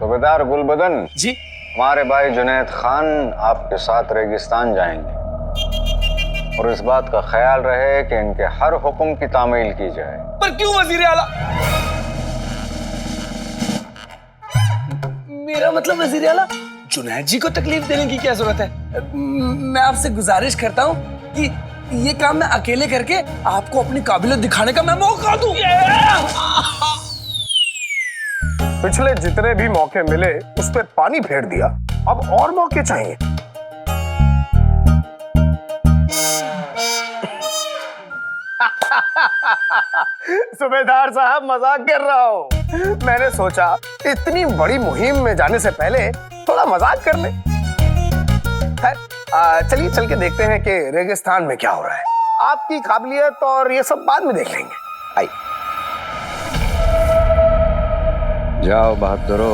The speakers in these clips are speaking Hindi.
सूबेदार गुलबदन जी। हमारे भाई जुनैद खान आपके साथ रेगिस्तान जाएंगे और इस बात का ख्याल रहे कि इनके हर हुक्म की तामील की जाए। पर क्यों वजीर आला? मेरा मतलब वजीर आला, जुनैद जी को तकलीफ देने की क्या जरूरत है? मैं आपसे गुजारिश करता हूँ कि ये काम मैं अकेले करके आपको अपनी काबिलियत दिखाने का मैं मौका दूं। पिछले जितने भी मौके मिले उस पर पानी फेर दिया, अब और मौके चाहिए। सूबेदार साहब मजाक कर रहा हूँ। मैंने सोचा इतनी बड़ी मुहिम में जाने से पहले थोड़ा मजाक कर ले। चलिए चल के देखते हैं कि रेगिस्तान में क्या हो रहा है। आपकी काबिलियत और ये सब बाद में देख लेंगे। आइए। जाओ बहादुरो,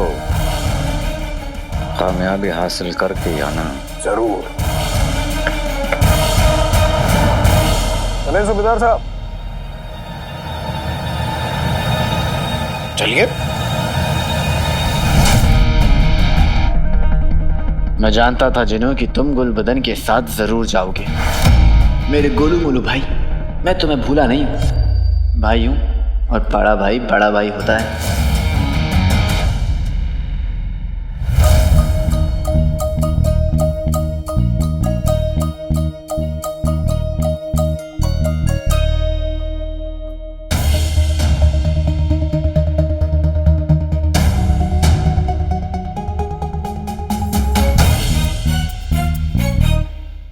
कामयाबी हासिल करके आना। जरूर। चले सूबेदार साहब, चलिए। मैं जानता था जिन्हों कि तुम गुलबदन के साथ जरूर जाओगे। मेरे गोलू मोलू भाई, मैं तुम्हें भूला नहीं हूं। भाई हूं और बड़ा भाई बड़ा भाई होता है।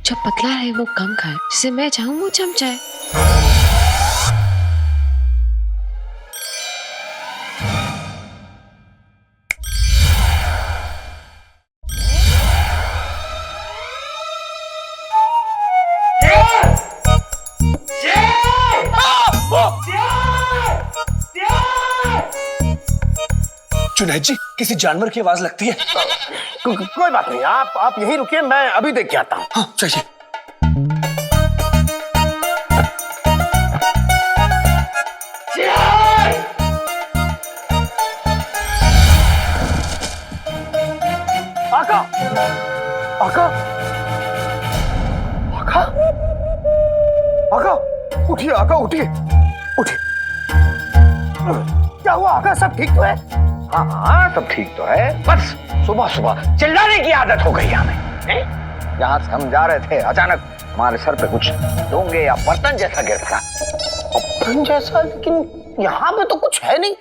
जो पतला है वो कम खाए, जिसे मैं चाहूं वो जम जाए। जुनैद जी, किसी जानवर की आवाज लगती है। कोई बात नहीं, आप यहीं रुकिए, मैं अभी देख के आता हूँ। हाँ चलिए। आका, आका, आका, आका, उठिए आका, उठिए, उठिए। क्या हुआ आका, सब ठीक तो है? हाँ हाँ, सब ठीक तो है। बस सुबह सुबह चिल्लाने की आदत हो गई हमें। जहाँ से हम जा रहे थे अचानक हमारे सर पे कुछ डोंगे या बर्तन जैसा गिर पड़ा। बर्तन जैसा? लेकिन यहाँ पे तो कुछ है नहीं।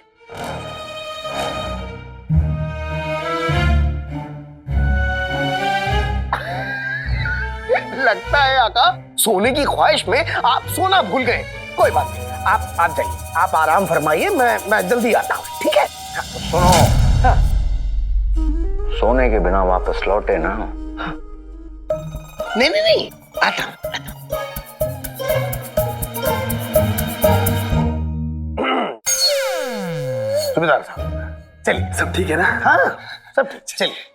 लगता है आका सोने की ख्वाहिश में आप सोना भूल गए। कोई बात नहीं, आप जाइए, आप आराम फरमाइए, मैं जल्दी आता हूँ, ठीक है? सुनो, हाँ। सोने के बिना वापस लौटे ना। नहीं नहीं नहीं, आता हूँ। सूबेदार साहब चलिए। सब ठीक है ना? हाँ सब ठीक, चलिए।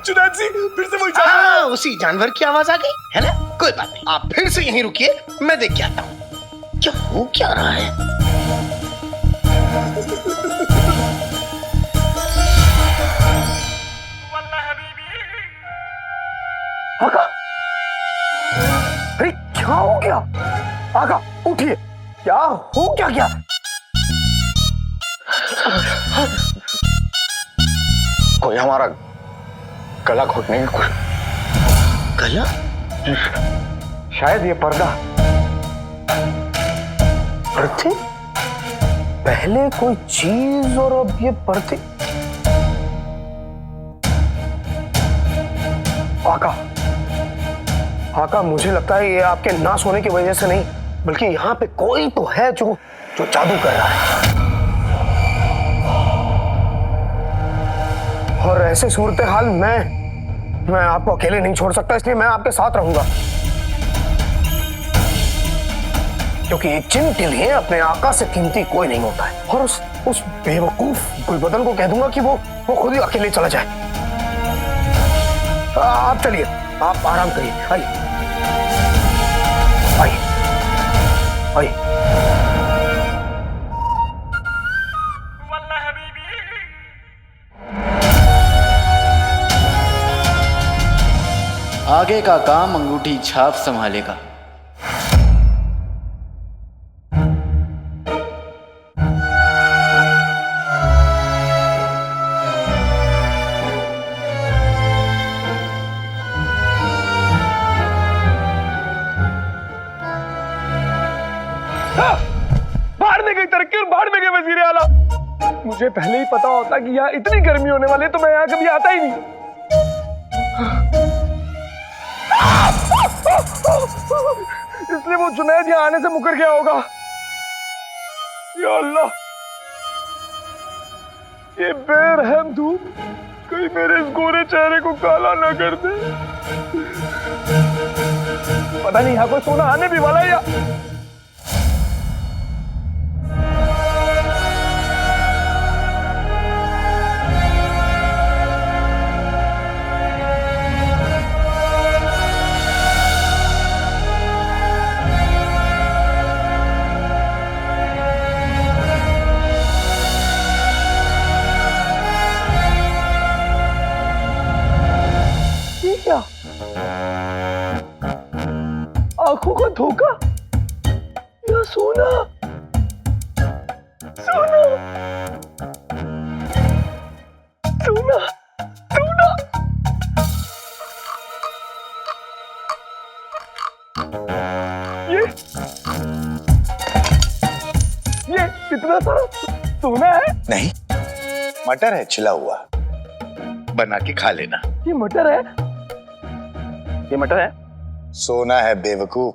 जुनैद जी, फिर से वही हाँ, उसी जानवर की आवाज आ गई है ना? कोई बात नहीं, आप फिर से यहीं रुकिए, मैं देख के आता हूँ क्या हो क्या रहा है। आका, अरे क्या हो गया? आका उठिए, क्या हो क्या गया? कोई हमारा गला घोटने की कोशिश। गला? शायद ये पर्दा। पर्दे? पहले कोई चीज और अब ये पर्दे। आका, आका मुझे लगता है ये आपके ना सोने की वजह से नहीं, बल्कि यहाँ पे कोई तो है जो जादू कर रहा है। ऐसे सूरत हाल मैं आपको अकेले नहीं छोड़ सकता, इसलिए मैं आपके साथ रहूंगा। क्योंकि ये चिमटिल है, अपने आका से कीमती कोई नहीं होता है। और उस बेवकूफ गुलबदन को कह दूंगा कि वो खुद ही अकेले चला जाए। आप चलिए, आप आराम करिए। आइए आइए आइए। आगे का काम अंगूठी छाप संभालेगा। बाहर में गई तरक्की और बाहर में गए वजीर आला। मुझे पहले ही पता होता कि यहाँ इतनी गर्मी होने वाली है तो मैं यहाँ कभी आता ही नहीं। इसलिए वो जुनैद यहाँ आने से मुकर गया होगा। या अल्लाह, ये बेरहम धूप कहीं मेरे इस गोरे चेहरे को काला ना कर दे। पता नहीं यहाँ कोई सोना आने भी वाला है या आंखों का धोखा या सोना? सोना सोना सोना। ये इतना सारा सोना है? नहीं, मटर है छिला हुआ, बना के खा लेना। ये मटर है? ये मटर है? सोना है बेवकूफ।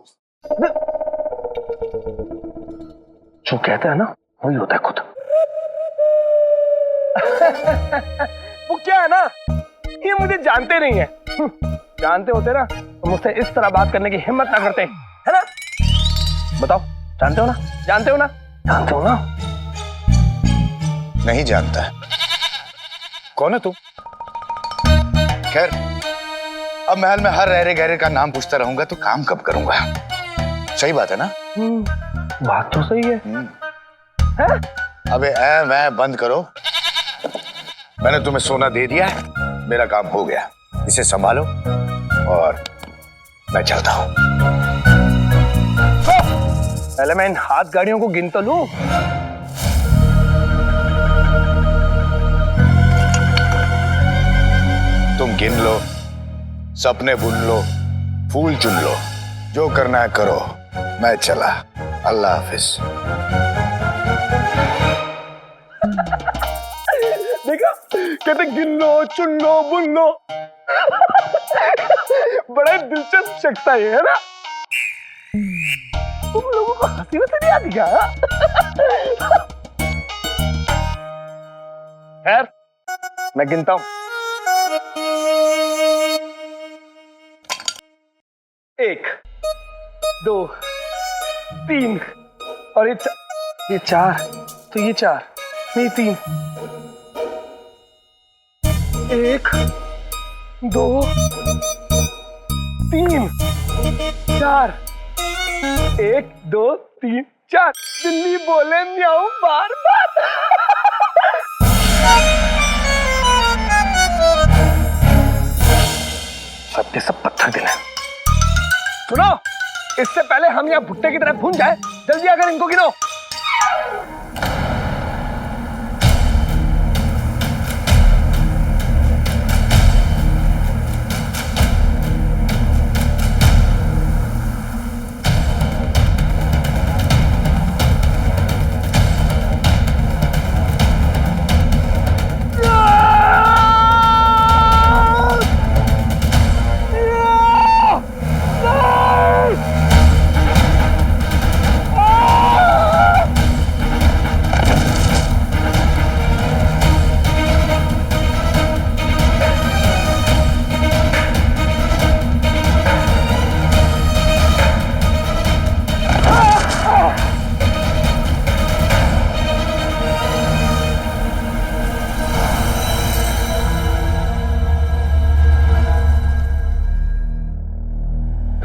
जो कहता है ना वही होता है खुद। वो क्या है ना, ये मुझे जानते नहीं है। जानते होते ना तो मुझसे इस तरह बात करने की हिम्मत ना करते, है ना? बताओ, जानते हो ना? जानते हो ना? जानते हो ना? नहीं जानता। कौन है तू? खैर, अब महल में हर रहरे गहरे का नाम पूछता रहूंगा तो काम कब करूंगा? सही बात है ना? बात तो सही है। है? अबे मैं बंद करो। मैंने तुम्हें सोना दे दिया है, मेरा काम हो गया। इसे संभालो और मैं चलता हूं। पहले मैं इन हाथ गाड़ियों को गिन तो लूं। तुम गिन लो, सपने बुन लो, फूल चुन लो, जो करना है करो। मैं चला, अल्लाह हाफिज। देखा, कहते गिन लो, चुन लो, बुन लो। बड़ा दिलचस्प शख्स है, है ना? तुम लोगों को हंसी वैसे नहीं आती क्या? खैर, मैं गिनता हूं। 1, 2, 3 और ये 4, तो ये 4 नहीं 3। 1, 2, 3, 4। 1, 2, 3, 4। बिल्ली बोले म्याऊं बार बार। सबके सब पत्थर दिल है। सुनो, इससे पहले हम यहाँ भुट्टे की तरह भून जाए, जल्दी आकर इनको गिनो।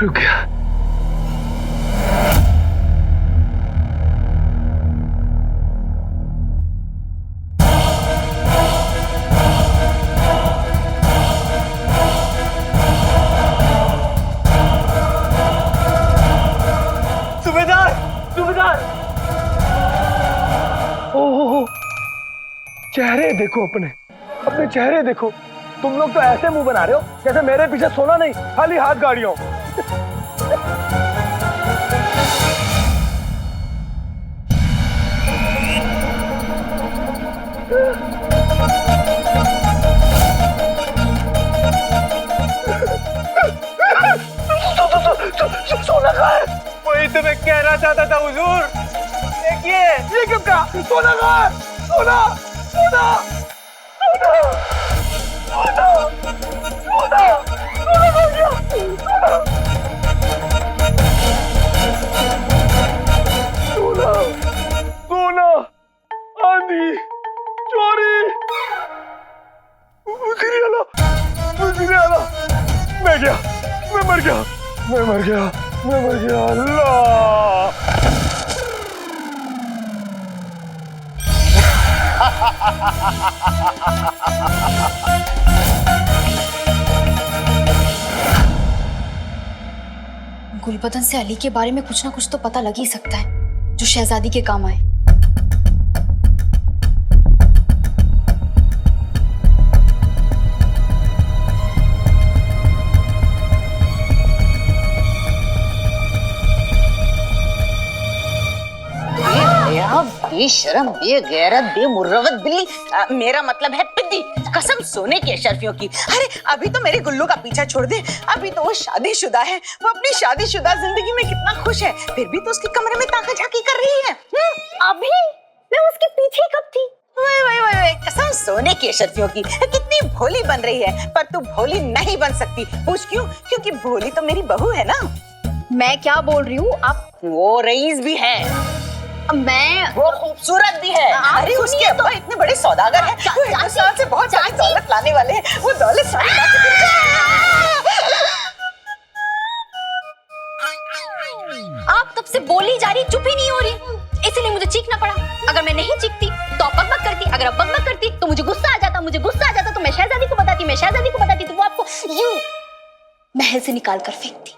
रुक गया। ओहो, चेहरे देखो अपने चेहरे देखो। तुम लोग तो ऐसे मुंह बना रहे हो जैसे मेरे पीछे सोना नहीं, खाली हाथ गाड़ियों। सोना कहाँ है? वही तो मैं कहना चाहता था हुजूर। देखिए ये कब का सोना कहाँ है? सोना सोना सोना सोना सोना सोना हो गया। सोना सोना आंधी चोरी मुझे आला मैं गया, मैं मर गया, मैं मर गया, मैं मर गया। अल्लाह गुलबदन से अली के बारे में कुछ ना कुछ तो पता लग ही सकता है जो शहजादी के काम आए। बेशरम, बेगैरत, बेमुर्रवत बिल्ली, मेरा मतलब है पिद्दी। कसम सोने की अशरफियों की। अरे अभी तो मेरे गुल्लू का पीछा छोड़ दे, अभी तो वो शादीशुदा है। वो अपनी शादीशुदा जिंदगी में कितना खुश है, फिर भी तो उसके कमरे में ताका झाकी कर रही है। अभी मैं उसके पीछे कब थी? वे, कसम सोने की अशरफियों की, कितनी भोली बन रही है। पर तू भोली नहीं बन सकती। पूछ क्यों? क्योंकि भोली तो मेरी बहू है ना। मैं क्या बोल रही हूँ आप? वो रईस भी है, मैं वो खूबसूरत भी है। अरे उसके अब्बा इतने बड़े सौदागर हैं, वो हिंदुस्तान से बहुत सारी दौलत लाने वाले हैं। वो दौलत सारी आप तब से बोली जा रही, चुप ही नहीं हो रही, इसलिए मुझे चीखना पड़ा। अगर मैं नहीं चीखती तो आप बकबक करती, अगर आप बकबक करती तो मुझे गुस्सा आ जाता, मुझे गुस्सा आ जाता तो मैं शहजादी को बताती, मैं शहजादी को बताती तो वो आपको यूं महल से निकाल कर फेंकती।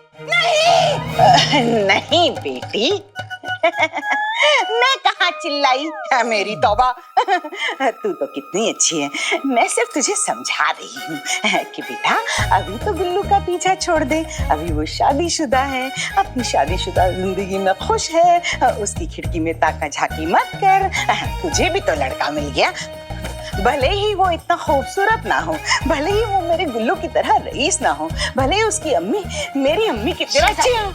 नहीं बेटी, मैं कहाँ चिल्लाई, मेरी तौबा। तू तो कितनी अच्छी है। मैं सिर्फ तुझे समझा रही हूँ कि बेटा अभी तो गुल्लू का पीछा छोड़ दे, अभी वो शादीशुदा है, अपनी शादीशुदा जिंदगी में खुश है। उसकी खिड़की में ताका झाकी मत कर। तुझे भी तो लड़का मिल गया, भले ही वो इतना खूबसूरत ना हो, भले ही वो मेरे गुल्लू की तरह रईस ना हो, भले ही उसकी अम्मी मेरी अम्मी की तरह अच्छी हो।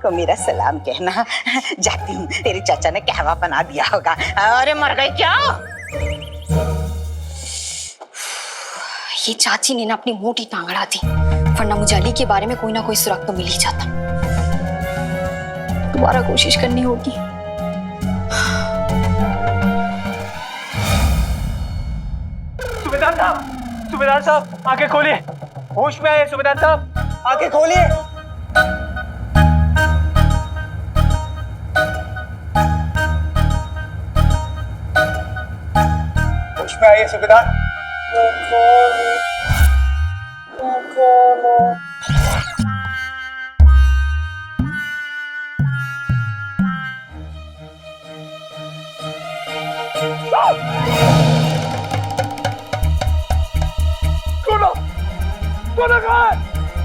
को मेरा सलाम कहना। जाती हूँ, तेरे चाचा ने कहवा बना दिया होगा। अरे मर गई क्या? ये चाची ने ना अपनी मोटी टांग अड़ा दी, वरना मुझे अली के बारे में कोई ना कोई सुराग तो मिल ही जाता। दोबारा कोशिश करनी होगी। सूबेदार साहब आंखें खोलिए, होश में आए। सूबेदार साहब आंखें खोलिए। होश में आइए सूबेदार।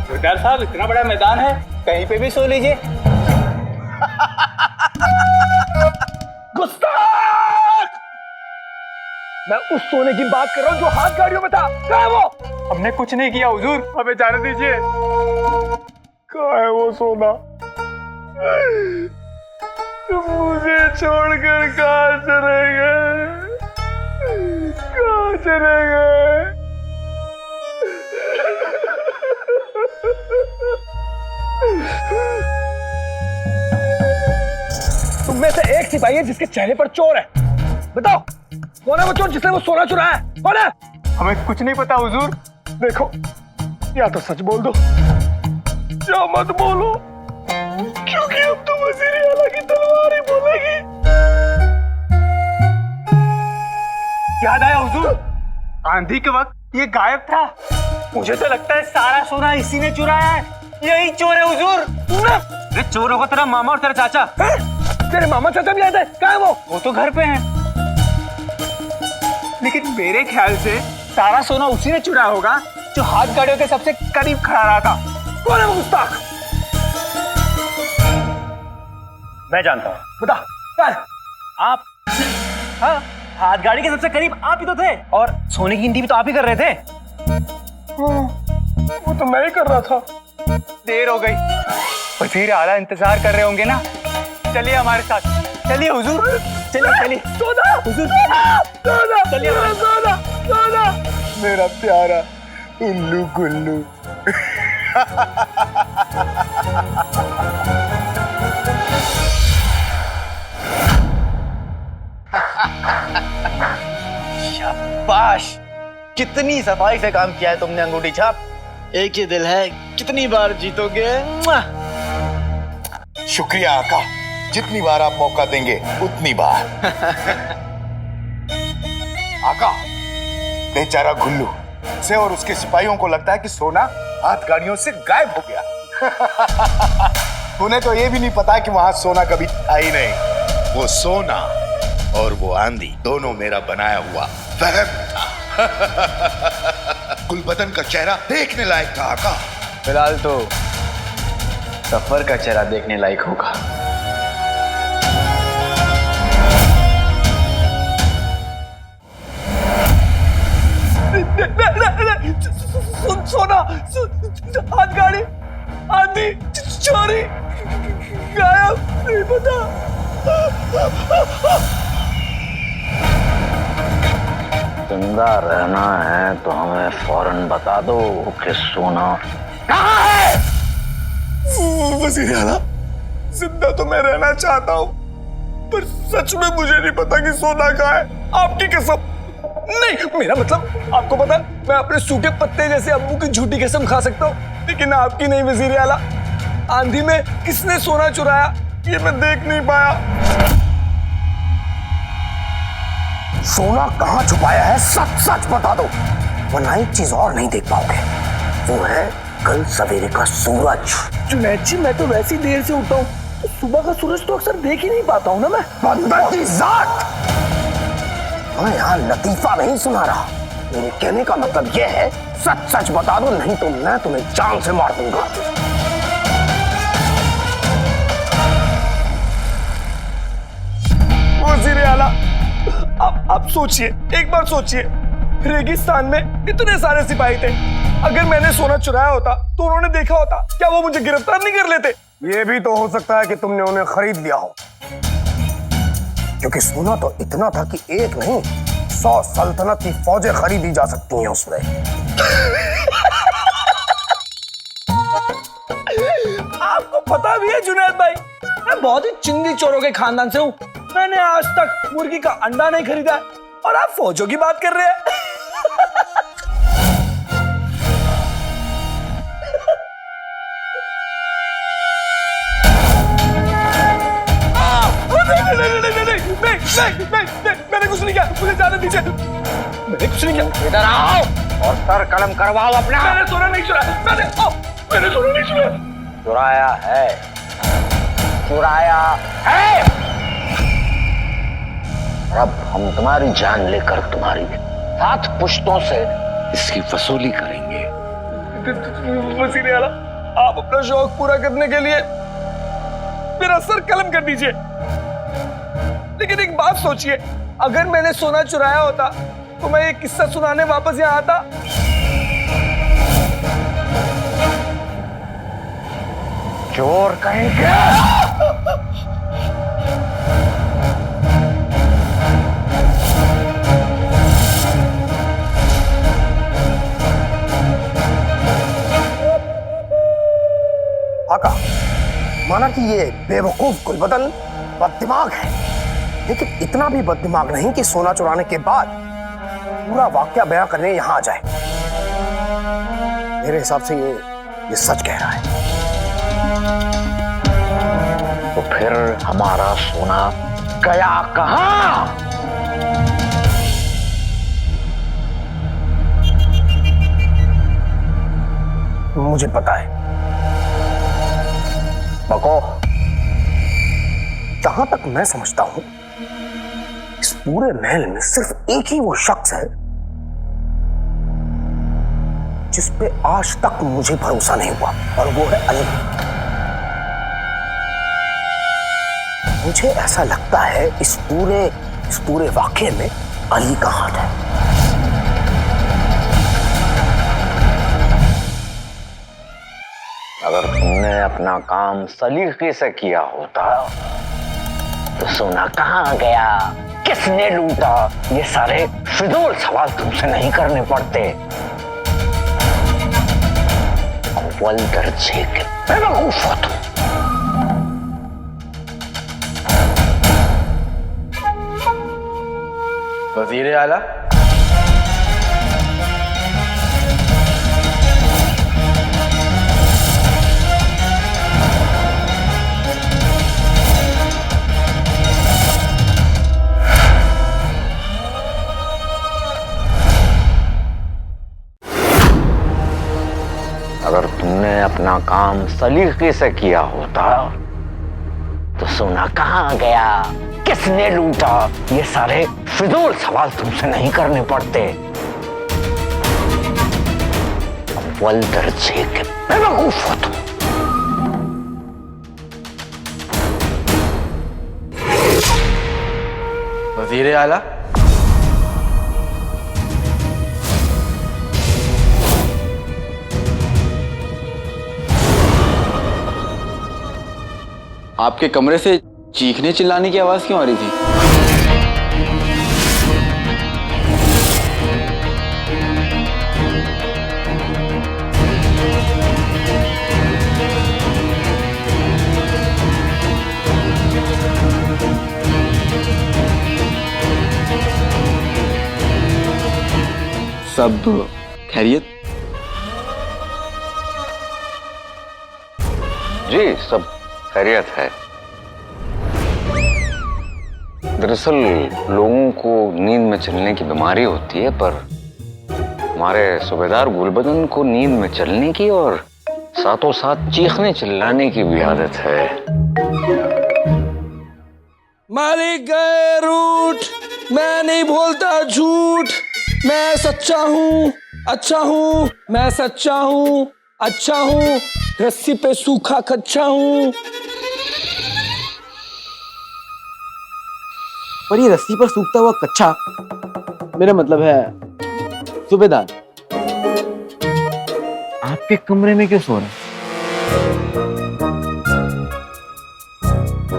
सूबेदार साहब इतना बड़ा मैदान है, कहीं पे भी सो लीजिए। गुस्ताख! मैं उस सोने की बात कर रहा हूँ जो हाथ गाड़ियों में था। कहाँ है वो? हमने कुछ नहीं किया हुजूर, हमें जाने दीजिए। कहाँ है वो सोना? तुम मुझे छोड़कर कहाँ चले गए? कहाँ चले गए? तुम में से एक सिपाही है जिसके चेहरे पर चोर है। बताओ कौन है वो चोर जिसने वो सोना चुराया है? कौन है? हमें कुछ नहीं पता हुजूर। देखो या तो सच बोल दो या मत बोलो, क्योंकि अब तो वजीर आला की तलवार ही बोलेगी। याद आया हुजूर, आंधी के वक्त ये गायब था। मुझे तो लगता है सारा सोना इसी ने चुराया है। यही चोर है हुजूर। अरे चोर होगा तेरा मामा और तेरा चाचा। तेरे मामा चाचा भी आते हैं? कहाँ है वो तो घर पे हैं। लेकिन मेरे ख्याल से सारा सोना उसी ने चुराया होगा जो हाथ गाड़ियों के सबसे करीब खड़ा रहा था। कौन है वो गुस्ताख? मैं जानता हूँ। बता क्या है? आप? हाँ, हाथ गाड़ी के सबसे करीब आप ही तो थे, और सोने की गिनती भी तो आप ही कर रहे थे। वो तो मैं ही कर रहा था। देर हो गई, वजीर आला इंतजार कर रहे होंगे ना। चलिए हमारे साथ, चलिए हुजूर, चलिए चलिए। सोना हुजूर, सोना, चलिए सोना, सोना, मेरा प्यारा उल्लू गुल्लू। शाबाश, कितनी सफाई से काम किया है तुमने अंगूठी छाप। एक ही दिल है, कितनी बार जीतोगे। शुक्रिया आका, जितनी बार आप मौका देंगे उतनी बार। आका, बेचारा गुल्लू से और उसके सिपाहियों को लगता है कि सोना हाथ गाड़ियों से गायब हो गया। उन्हें तो ये भी नहीं पता कि वहां सोना कभी था ही नहीं। वो सोना और वो आंधी दोनों मेरा बनाया हुआ वहम था। गुलबदन का चेहरा देखने लायक था आका। फिलहाल तो सफर का चेहरा देखने लायक होगा। सोना, हाथ गाड़ी, आंधी, चोरी, गायब, नहीं पता। जिंदा रहना है तो हमें फौरन बता दो कि सोना कहाँ है। वजीर आला, जिंदा तो मैं रहना चाहता हूँ, पर सच में मुझे नहीं पता कि सोना कहाँ है। आपकी कसम नहीं, मेरा मतलब आपको पता, मैं अपने सूखे पत्ते जैसे अब्बू की झूठी कसम खा सकता हूँ, लेकिन आपकी नहीं वजीर आला। आंधी में किसने सोना चुराया ये मैं देख नहीं पाया। सोना कहाँ छुपाया है सच सच बता दो, वरना एक चीज और नहीं देख पाओगे, वो है कल सवेरे का सूरज। जुनैद जी, मैं तो वैसी देर से उठता हूँ, तो सुबह का सूरज तो अक्सर देख ही नहीं पाता हूँ ना मैं। बंदर की जात, मैं यहाँ लतीफा नहीं सुना रहा। मेरे कहने का मतलब यह है, सच सच बता दो, नहीं तो मैं तुम्हें जान से मार दूंगा। वजीर आला, आप सोचिए, एक बार सोचिए, रेगिस्तान में इतने सारे सिपाही थे, अगर मैंने सोना चुराया होता तो उन्होंने देखा होता, क्या वो मुझे गिरफ्तार नहीं कर लेते? ये भी तो हो सकता है कि तुमने उन्हें खरीद लिया हो, क्योंकि सोना तो इतना था कि एक नहीं 100 सल्तनत की फौजें खरीदी जा सकती हैं उसमें। आपको पता भी है जुनैद भाई, मैं बहुत ही चिंदी चोरों के खानदान से हूँ। मैंने आज तक मुर्गी का अंडा नहीं खरीदा, और आप फौजों की बात कर रहे हैं। नहीं, मैंने कुछ नहीं किया, मुझे जाने दीजिए। मैंने कुछ नहीं किया। इधर आओ और सर कलम करवाओ अपना। मैंने सोना नहीं चुराया, मैंने सोना नहीं चुराया। चुराया है, चुराया है। अब हम तुम्हारी जान लेकर तुम्हारी 7 पुश्तों से इसकी वसूली करेंगे। वजीर आला, आप अपना शौक पूरा करने के लिए मेरा सर कलम कर दीजिए, लेकिन एक बात सोचिए, अगर मैंने सोना चुराया होता तो मैं ये किस्सा सुनाने वापस यहाँ आता? चोर कहेंगे। आका, माना कि ये बेवकूफ गुलबदन बददिमाग है, लेकिन इतना भी बददिमाग नहीं कि सोना चुराने के बाद पूरा वाकया बयां करने यहां आ जाए। मेरे हिसाब से ये सच कह रहा है। तो फिर हमारा सोना गया कहां? मुझे पता है। बको, जहां तक मैं समझता हूं, इस पूरे महल में सिर्फ एक ही वो शख्स है जिस पे आज तक मुझे भरोसा नहीं हुआ, और वो है अली। मुझे ऐसा लगता है इस पूरे वाकये में अली का हाथ है। अगर तुमने अपना काम सलीके से किया होता तो सोना कहाँ गया, किसने लूटा, ये सारे फिजूल सवाल तुमसे नहीं करने पड़ते। अव्वल दर्जे के बेवकूफ हो तुम। वजीर आला, अगर तुमने अपना काम सलीके से किया होता तो सोना कहाँ गया, किसने लूटा, ये सारे फिजूल सवाल तुमसे नहीं करने पड़ते। अव्वल दर्जे के बेवकूफ हो तुम। वजीर आला, आपके कमरे से चीखने चिल्लाने की आवाज क्यों आ रही थी? सब खैरियत? जी सब खैरियत है। दरअसल लोगों को नींद में चलने की बीमारी होती है, पर हमारे सूबेदार गुलबदन को नींद में चलने की और साथों साथ चीखने चिल्लाने की भी आदत है। मालिक गए रूठ, मैं नहीं बोलता झूठ, मैं सच्चा हूँ, अच्छा हूँ, मैं सच्चा हूँ, अच्छा हूँ, रस्सी पे सूखा कच्चा हूँ। पर ये रस्सी पर सूखता हुआ कच्चा, मेरा मतलब है सूबेदार, आपके कमरे में क्यों सो रहे हैं?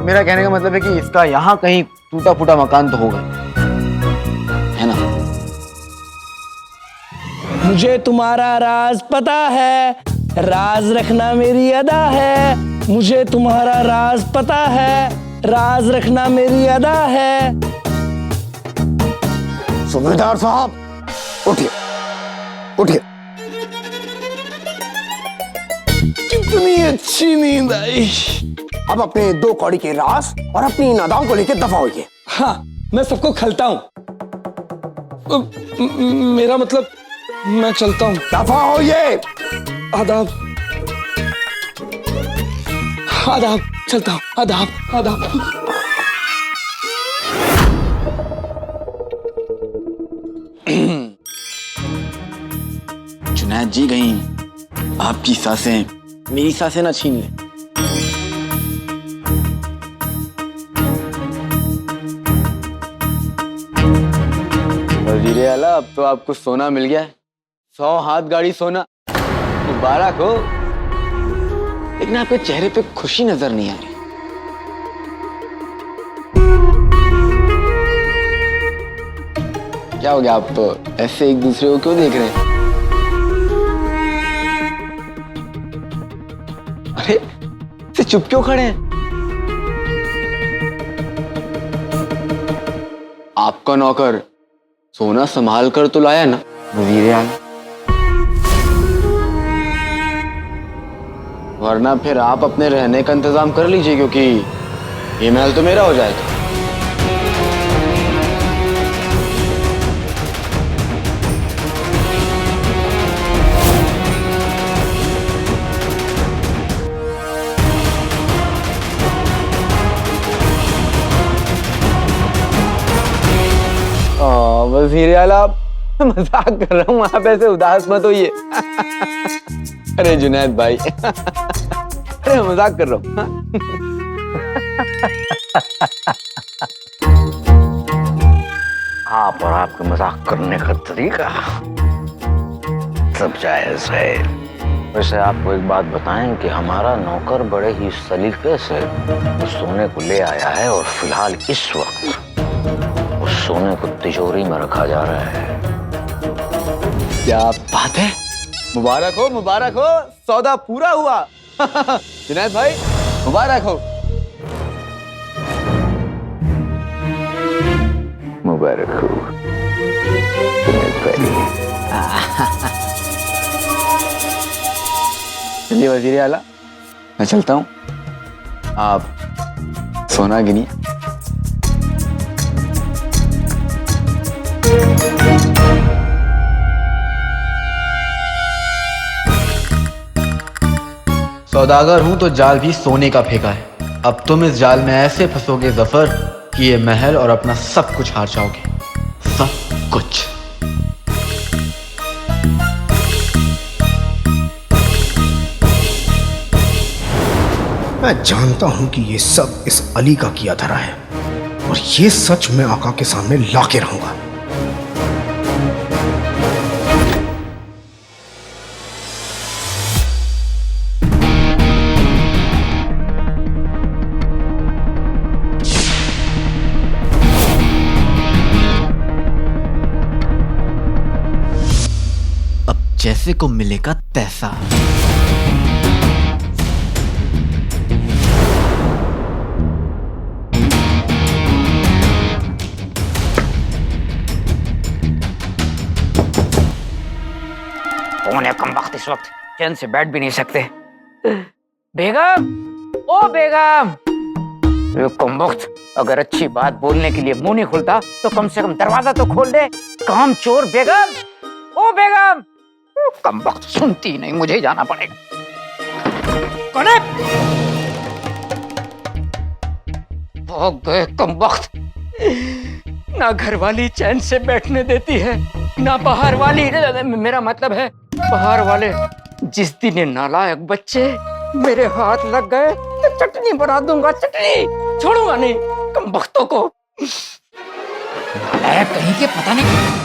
मेरा कहने का मतलब है कि इसका यहाँ कहीं टूटा फूटा मकान तो होगा, है ना? मुझे तुम्हारा राज पता है, राज रखना मेरी अदा है। मुझे तुम्हारा राज पता है, राज रखना मेरी अदा है। सूबेदार साहब, उठिए उठिए। कितनी अच्छी नींद आई। अब अपने 2 कौड़ी के राज और अपनी इन अदाओं को लेकर दफा होइए। हाँ, मैं सबको खलता हूँ। मेरा मतलब मैं चलता हूँ। दफा होइए। आदाब आदाब, चलता हूँ। आदाब आदाब। जुनैद जी, कहीं आपकी सांसें मेरी सांसें ना छीन लें। वजीर आला, अब तो आपको सोना मिल गया है। 100 हाथ गाड़ी सोना, मुबारक हो। लेकिन आपके चेहरे पे खुशी नजर नहीं आ रही। क्या हो गया, आप ऐसे एक दूसरे को क्यों देख रहे हैं? अरे ऐसे चुप क्यों खड़े हैं? आपका नौकर सोना संभाल कर तो लाया ना वजीर आला? वरना फिर आप अपने रहने का इंतजाम कर लीजिए, क्योंकि ये महल तो मेरा हो जाएगा। वजीर आला, मजाक कर रहा हूँ, आप ऐसे उदास मत होइए। अरे जुनैद भाई, अरे मजाक कर रहा हूँ। आप और आपके मजाक करने का तरीका सब जायज है। वैसे आपको एक बात बताएं कि हमारा नौकर बड़े ही सलीके से सोने को ले आया है और फिलहाल इस वक्त उस सोने को तिजोरी में रखा जा रहा है। क्या बात है, मुबारक हो, मुबारक हो, सौदा पूरा हुआ। जुनैद भाई मुबारक हो। मुबारक हो जुनैद भाई। चलिए वजीर आला, मैं चलता हूँ, आप सोना गिनिए। सौदागर हूं तो जाल भी सोने का फेंका है। अब तुम इस जाल में ऐसे फंसोगे जफर कि ये महल और अपना सब कुछ हार जाओगे, सब कुछ। मैं जानता हूं कि ये सब इस अली का किया धरा है, और ये सच मैं आका के सामने लाके रहूंगा। जैसे को मिलेगा तैसा। कौन है कमबख्त इस वक्त चैन से बैठ भी नहीं सकते। बेगम, ओ बेगम। ये कमबख्त अगर अच्छी बात बोलने के लिए मुंह नहीं खुलता तो कम से कम दरवाजा तो खोल दे। काम चोर बेगम, ओ बेगम। कमबख्त सुनती नहीं, मुझे जाना पड़ेगा। कौन है? भाग गए कमबख्त। ना घर वाली चैन से बैठने देती है, ना बाहर वाली। मेरा मतलब है बाहर वाले। जिस दिन ये नालायक बच्चे मेरे हाथ लग गए तो चटनी बना दूंगा, चटनी छोड़ूंगा नहीं कमबख्तों को। नालायक कहीं के, पता नहीं।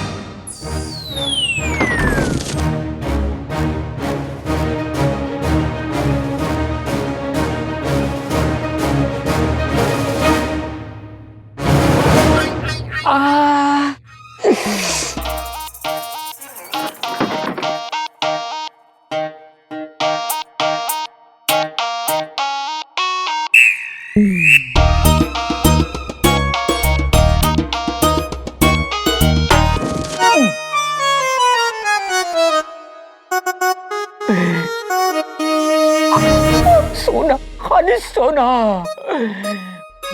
सोना, खालिस सोना।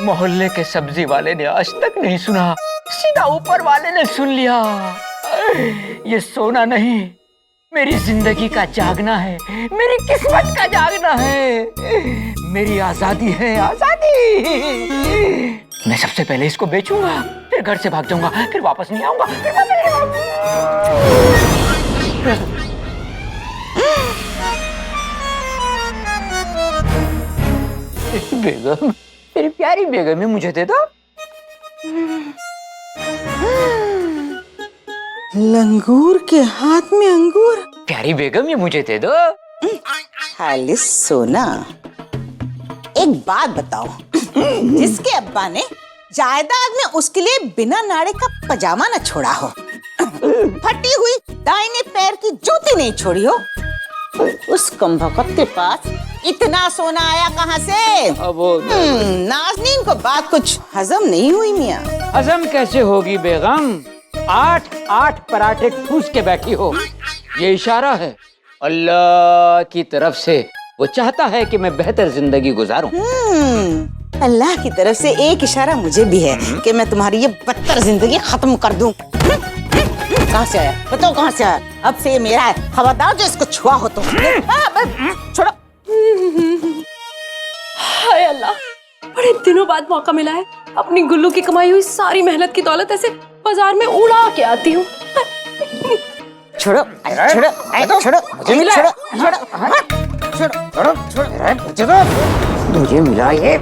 मोहल्ले के सब्जी वाले ने आज तक नहीं सुना, सीधा ऊपर वाले ने सुन लिया। ये सोना नहीं, मेरी जिंदगी का जागना है, मेरी किस्मत का जागना है, मेरी आजादी है, आजादी। मैं सबसे पहले इसको बेचूंगा, फिर घर से भाग जाऊंगा, फिर वापस नहीं आऊंगा, फिर वापस नहीं आऊंगा। बेगम, मेरी प्यारी बेगम है, मुझे दे दो। लंगूर के हाथ में अंगूर। प्यारी बेगम, ये मुझे दे दो। खालिस सोना, एक बात बताओ, जिसके अब्बा ने जायदाद में उसके लिए बिना नाड़े का पजामा न छोड़ा हो, फटी हुई दाहिने पैर की जूती नहीं छोड़ी हो, उस कमबख्त के पास इतना सोना आया कहाँ से? अब नाज़नीन को बात कुछ हजम नहीं हुई मियाँ। हजम कैसे होगी बेगम? 8 पराठे ठूस के बैठी हो। ये इशारा है अल्लाह की तरफ से वो चाहता है कि मैं बेहतर जिंदगी गुजारूं। अल्लाह की तरफ से एक इशारा मुझे भी है कि मैं तुम्हारी ये बदतर जिंदगी खत्म कर दूं। कहाँ से आया बताओ, कहाँ से आया? अब से ये मेरा है, खबरदार जो इसको छुआ हो तो छोड़ो। हाय अल्लाह, बड़े दिनों बाद मौका मिला है अपनी गुल्लू की कमाई हुई सारी मेहनत की दौलत ऐसे बाजार में उड़ा के आती हूँ। छोड़ो छोड़ो छोड़ो, मुझे मिला, छोड़ो छोड़ो छोड़ो, मुझे मिला ये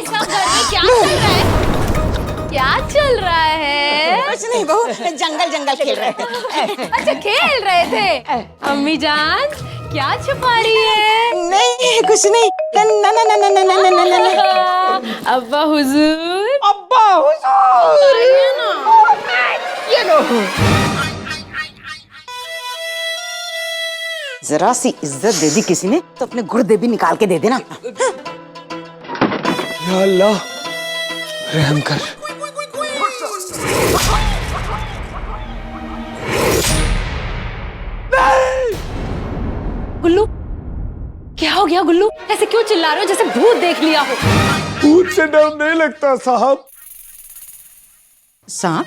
सब घर में क्या चल रहा है? क्या चल रहा है? कुछ नहीं बहू, जंगल जंगल खेल रहे थे। अच्छा खेल रहे थे। अम्मी जान क्या छुपा रही है? नहीं कुछ नहीं। ना ना ना ना ना ना ना ना ना। अब्बा हुजूर, अब्बा हुजूर, आइए ना। ये लो। जरा सी इज्जत दे दी किसी ने तो अपने गुर्दे भी निकाल के दे देना। या अल्लाह रहम कर। गुल्लू क्या हो गया? गुल्लू ऐसे क्यों चिल्ला रहे हो जैसे भूत देख लिया हो? भूत से डर नहीं लगता साहब। सांप?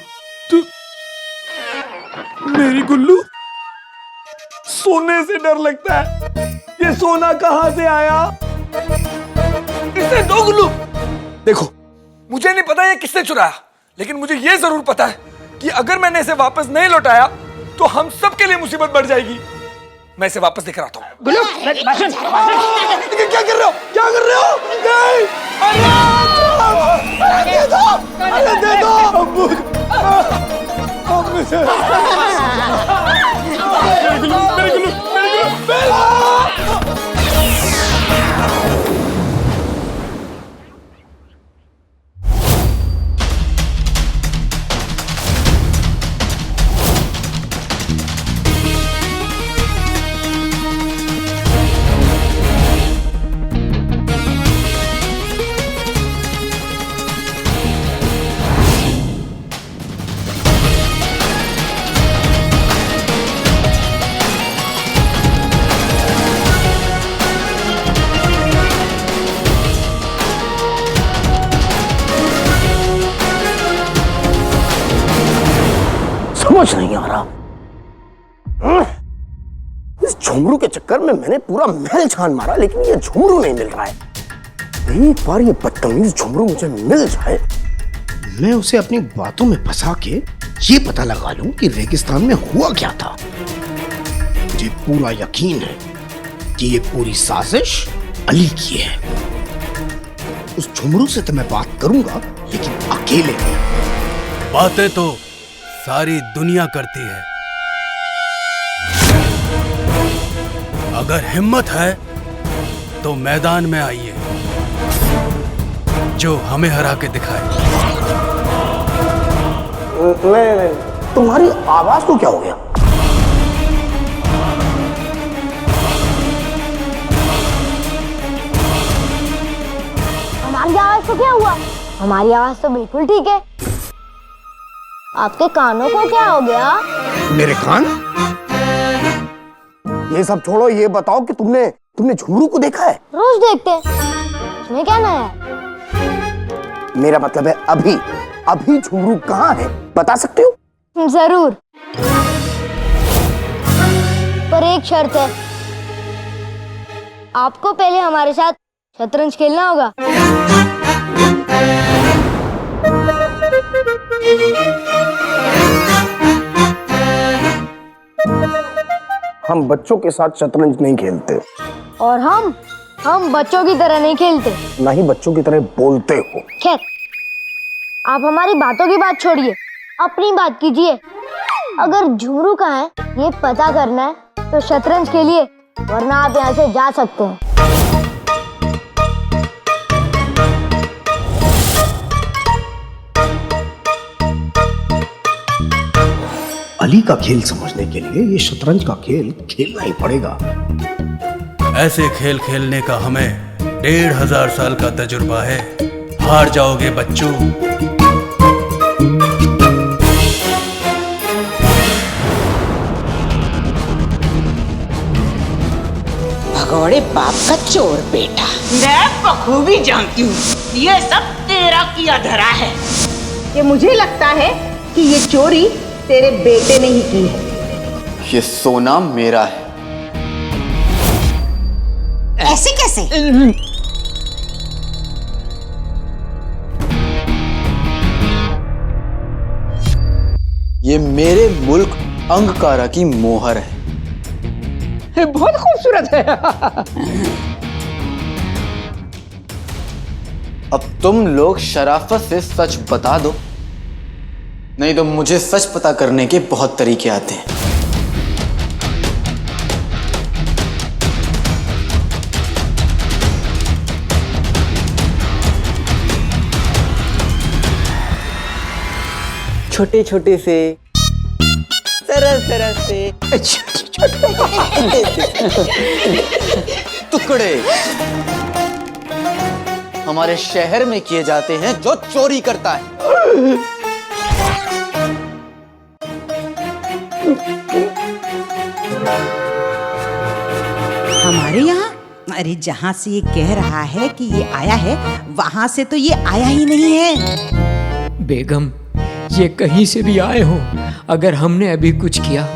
तू मेरी गुल्लू, सोने से डर लगता है। ये सोना कहाँ से आया? किसने दो गुल्लू? देखो मुझे नहीं पता ये किसने चुराया, लेकिन मुझे ये जरूर पता है कि अगर मैंने इसे वापस नहीं लौटाया तो हम सबके लिए मुसीबत बढ़ जाएगी। मैं इसे वापस लेकर आता हूँ। गुल्लू क्या कर रहे हो? क्या कर रहे हो? नहीं! अरे दे दो! अरे दे दो! मेरे गुल्लू, मेरे गुल्लू, मेरे गुल्लू, समझ नहीं आ रहा। इस झुमरू के चक्कर में मैंने पूरा महल छान मारा, लेकिन ये झुमरू नहीं मिल रहा है। एक बार ये बदतमीज झुमरू मुझे मिल जाए, मैं उसे अपनी बातों में फंसा के ये पता लगा लूं कि रेगिस्तान में हुआ क्या था। मुझे पूरा यकीन है कि ये पूरी साजिश अली की है। उस झुमरू से तो मैं बात करूंगा, लेकिन अकेले। बातें तो सारी दुनिया करती है, अगर हिम्मत है तो मैदान में आइए, जो हमें हरा के दिखाए। नहीं, तुम्हारी आवाज को क्या हो गया? हमारी आवाज को क्या हुआ? हमारी आवाज तो बिल्कुल ठीक है। आपके कानों को क्या हो गया? मेरे कान? ये सब छोड़ो, ये बताओ कि तुमने झुमरू को देखा है? रोज देखते हैं, इसमें क्या नया है? मेरा मतलब है अभी झुमरू कहाँ है, बता सकते हो? जरूर, पर एक शर्त है। आपको पहले हमारे साथ शतरंज खेलना होगा। हम बच्चों के साथ शतरंज नहीं खेलते। और हम बच्चों की तरह नहीं खेलते। ना ही बच्चों की तरह बोलते हो। खैर, आप हमारी बातों की बात छोड़िए, अपनी बात कीजिए। अगर झुमरू कहाँ है ये पता करना है तो शतरंज खेलिए, वरना आप यहाँ से जा सकते हैं। अली का खेल समझने के लिए ये शतरंज का खेल खेलना ही पड़ेगा। ऐसे खेल खेलने का हमें 1500 साल का तजुर्बा है। हार जाओगे बच्चों। बड़े बाप का चोर बेटा। मैं बखूबी जानती हूँ ये सब तेरा किया धरा है। ये मुझे लगता है कि ये चोरी तेरे बेटे ने ही की है। ये सोना मेरा है। ऐसे कैसे? ये मेरे मुल्क अंगकारा की मोहर है। बहुत खूबसूरत है। अब तुम लोग शराफत से सच बता दो, नहीं तो मुझे सच पता करने के बहुत तरीके आते हैं। छोटे छोटे से, सरस सरस से टुकड़े हमारे शहर में किए जाते हैं जो चोरी करता है। हमारे यहाँ? अरे जहाँ से ये कह रहा है कि ये आया है वहां से तो ये आया ही नहीं है। बेगम, ये कहीं से भी आए हो, अगर हमने अभी कुछ किया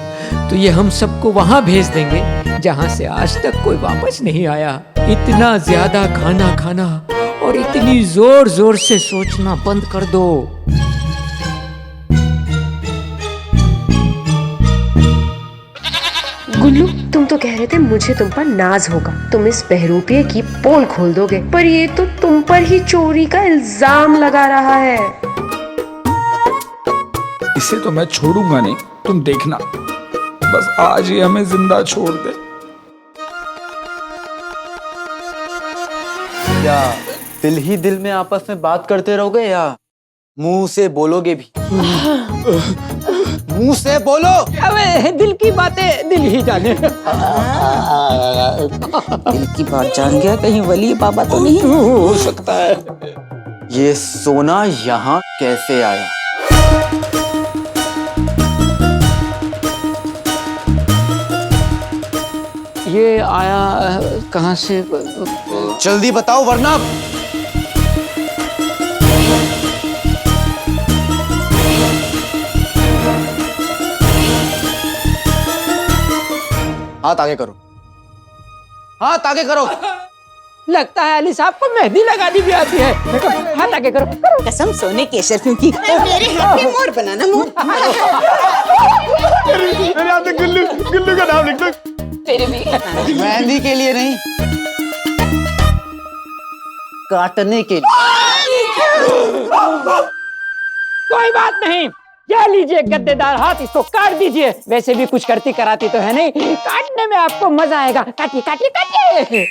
तो ये हम सबको वहां भेज देंगे जहां से आज तक कोई वापस नहीं आया। इतना ज्यादा खाना खाना और इतनी जोर जोर से सोचना बंद कर दो। गुल्लू, तुम तो कह रहे थे मुझे तुम पर नाज होगा, तुम इस बहरूपिये की पोल खोल दोगे, पर ये तो तुम पर ही चोरी का इल्जाम लगा रहा है। इसे तो मैं छोड़ूंगा नहीं, तुम देखना। बस आज ही हमें जिंदा छोड़ दे। या दिल ही दिल में आपस में बात करते रहोगे या मुंह से बोलोगे भी? मुंह से बोलो। अबे दिल की बातें दिल ही जाने। दिल की बात जान गया, कहीं वली बाबा तो नहीं हो सकता है। ये सोना यहाँ कैसे आया? ये आया कहाँ से? जल्दी बताओ वरना। हाथ आगे करो, हाथ आगे करो। लगता है अली साहब को मेहंदी लगानी भी आती है। हाथ आगे करो, करो। कसम सोने के शर्फियों की, मेरे हाथ में मोर बनाना मोर। मेरे हाथ में गुल्लू, गुल्लू का नाम लिख दो। तेरे भी मेहंदी के लिए नहीं, काटने के लिए। कोई बात नहीं, क्या लीजिए गद्देदार हाथ, इसको काट दीजिए। वैसे भी कुछ करती कराती तो है नहीं, काटने में आपको मजा आएगा। काटिए काटिए काटिए।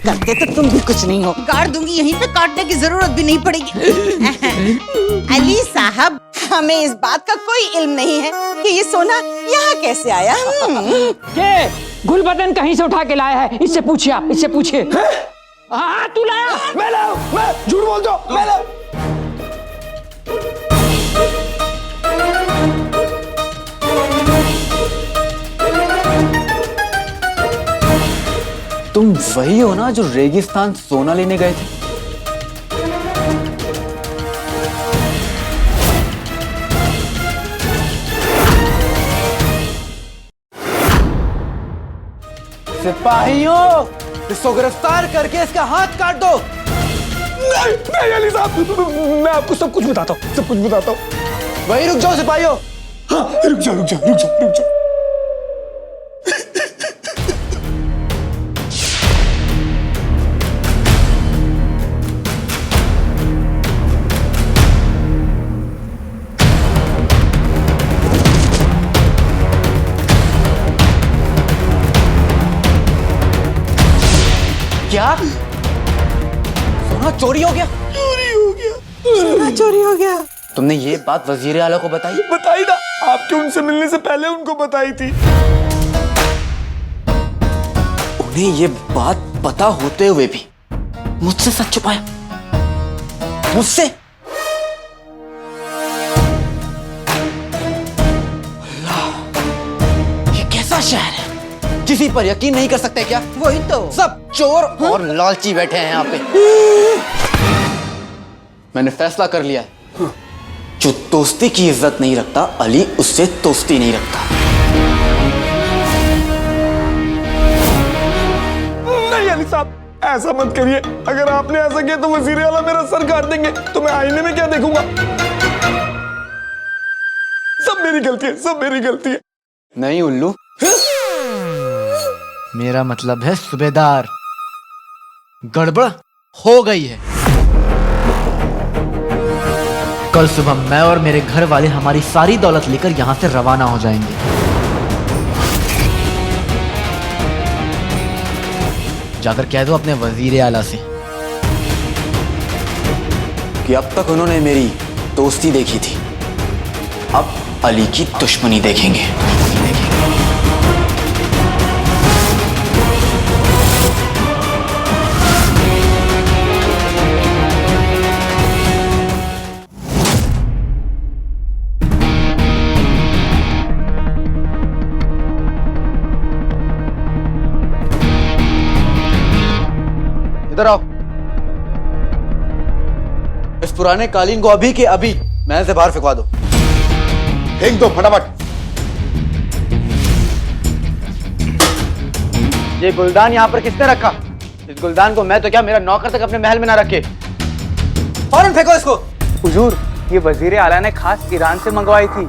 करते तो तुम भी कुछ नहीं हो, काट दूंगी, यहीं पे काटने की जरूरत भी नहीं पड़ेगी। अली साहब, हमें इस बात का कोई इल्म नहीं है कि ये सोना यहाँ कैसे आया। के गुलबदन कहीं से उठा के लाया है, इससे पूछिए आप, इससे पूछिए। हाँ तू लाया? मैं लाया, मैं झूठ बोलता हूँ, मैं लाया। तुम वही हो ना जो रेगिस्तान सोना लेने गए थे? सिपाहियों, इसको गिरफ्तार करके इसका हाथ काट दो। नहीं, नहीं अली साहब, मैं आपको सब कुछ बताता हूँ, सब कुछ बताता हूँ। वही रुक जाओ सिपाहियों। हाँ, रुक जाओ, रुक जाओ, रुक जाओ, रुक जाओ। क्या? सोना चोरी हो गया? चोरी हो गया, सोना चोरी हो गया। तुमने ये बात वजीर आला को बताई? बताई ना, आपके उनसे मिलने से पहले उनको बताई थी। उन्हें ये बात पता होते हुए भी मुझसे सच छुपाया? मुझसे? अल्लाह, ये कैसा शहर है किसी पर यकीन नहीं कर सकते क्या? वही तो। सब चोर और लालची बैठे हैं यहाँ पे। मैंने फैसला कर लिया है, जो दोस्ती की इज्जत नहीं रखता अली उससे दोस्ती नहीं रखता। नहीं अली साहब, ऐसा मत करिए। अगर आपने ऐसा किया तो वजीर आला मेरा सर काट देंगे, तो मैं आईने में क्या देखूंगा? सब मेरी गलती है, सब मेरी गलती है। नहीं उल्लू, मेरा मतलब है सूबेदार, गड़बड़ हो गई है। कल सुबह मैं और मेरे घर वाले हमारी सारी दौलत लेकर यहां से रवाना हो जाएंगे। जाकर कह दो अपने वजीर आला से कि अब तक उन्होंने मेरी दोस्ती देखी थी, अब अली की दुश्मनी देखेंगे। इधर आओ। इस पुराने कालीन को अभी के अभी महल से बाहर फेंकवा दो। फेंक दो फटाफट। ये गुलदान यहाँ पर किसने रखा? इस गुलदान को मैं तो क्या मेरा नौकर तक अपने महल में ना रखे। फौरन फेंको इसको। हुजूर, ये वजीर आला ने खास ईरान से मंगवाई थी,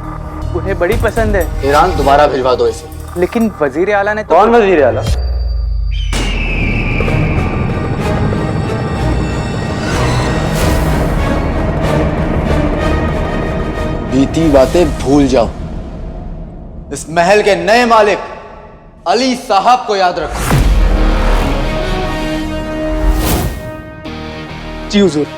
उन्हें बड़ी पसंद है। ईरान दोबारा भिजवा दो इसे। लेकिन वजीर आला ने तो... कौन वजीर आला? बीती बातें भूल जाओ। इस महल के नए मालिक अली साहब को याद रखो। जी हुजूर।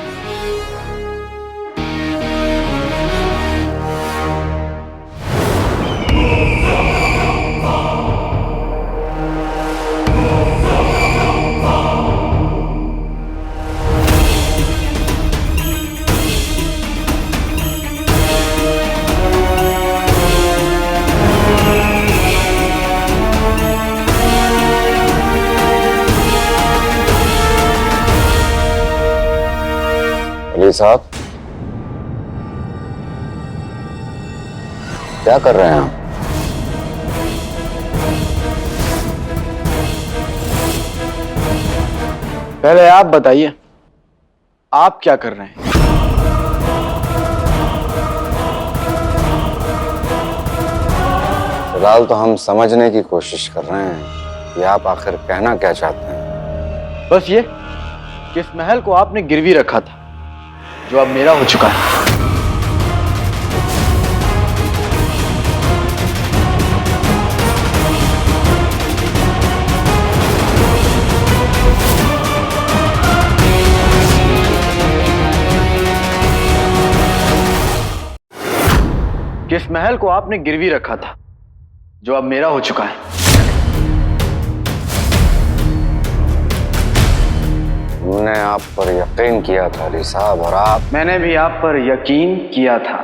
अली साहब, क्या कर रहे हैं आप? पहले आप बताइए, आप क्या कर रहे हैं? फिलहाल तो हम समझने की कोशिश कर रहे हैं कि आप आखिर कहना क्या चाहते हैं। बस ये कि इस महल को आपने गिरवी रखा था, जो अब मेरा हो चुका है। किस महल को आपने गिरवी रखा था, जो अब मेरा हो चुका है। हमने आप पर यकीन किया था अली साहब, और आप... मैंने भी आप पर यकीन किया था।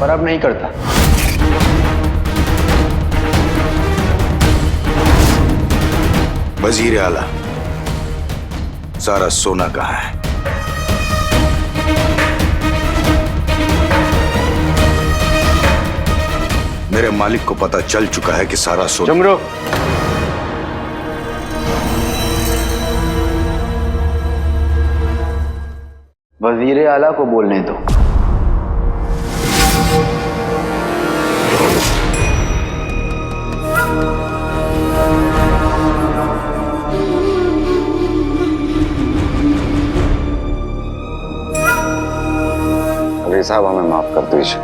पर अब नहीं करता। वजीर आला, सारा सोना कहाँ है? मेरे मालिक को पता चल चुका है कि सारा सोना... जुमरू, वजीर आला को बोलने दो। अली साहब, हमें माफ कर दीजिए,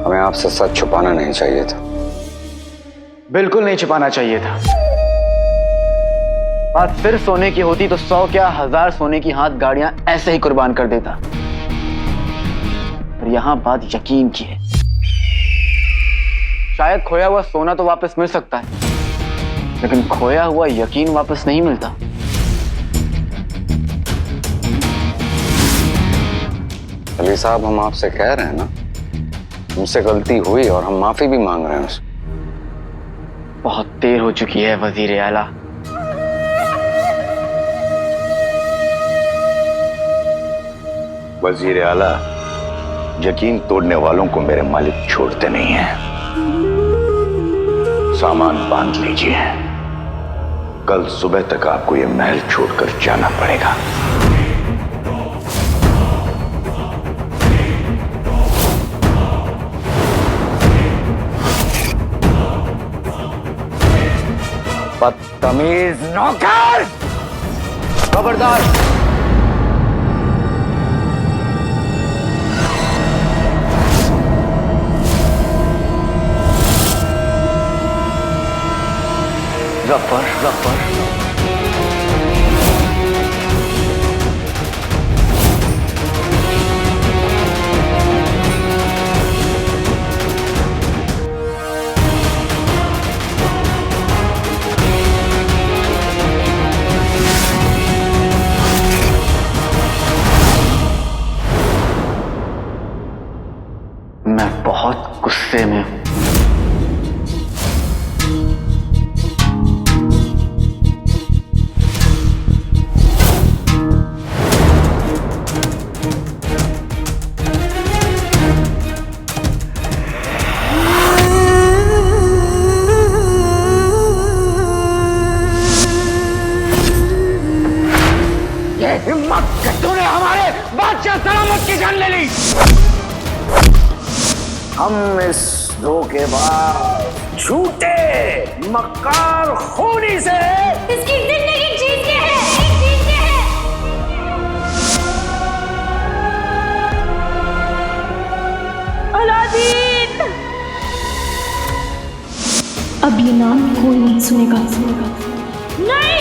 हमें आपसे सच छुपाना नहीं चाहिए था। बिल्कुल नहीं छुपाना चाहिए था। बात फिर सोने की होती तो 100 क्या 1000 सोने की हाथ गाड़ियां ऐसे ही कुर्बान कर देता। पर यहां बात यकीन की है। शायद खोया हुआ सोना तो वापस मिल सकता है, लेकिन खोया हुआ यकीन वापस नहीं मिलता। अली साहब, हम आपसे कह रहे हैं ना, हमसे गलती हुई और हम माफी भी मांग रहे हैं उससे। बहुत देर हो चुकी है वजीर आला। वजीर आला, यकीन तोड़ने वालों को मेरे मालिक छोड़ते नहीं हैं। सामान बांध लीजिए, कल सुबह तक आपको यह महल छोड़कर जाना पड़ेगा। बदतमीज नौकर! खबरदार! जफर, जफर। मैं बहुत गुस्से में हूं। हिम्मत कि तूने हमारे बादशाह सलामत की जान ले ली। हम इस धोखेबाज, झूठे, मक्कार खूनी से इसकी जिंदगी जीते हैं, जीते हैं। अलादीन! अब ये नाम कोई नहीं सुनेगा। नहीं!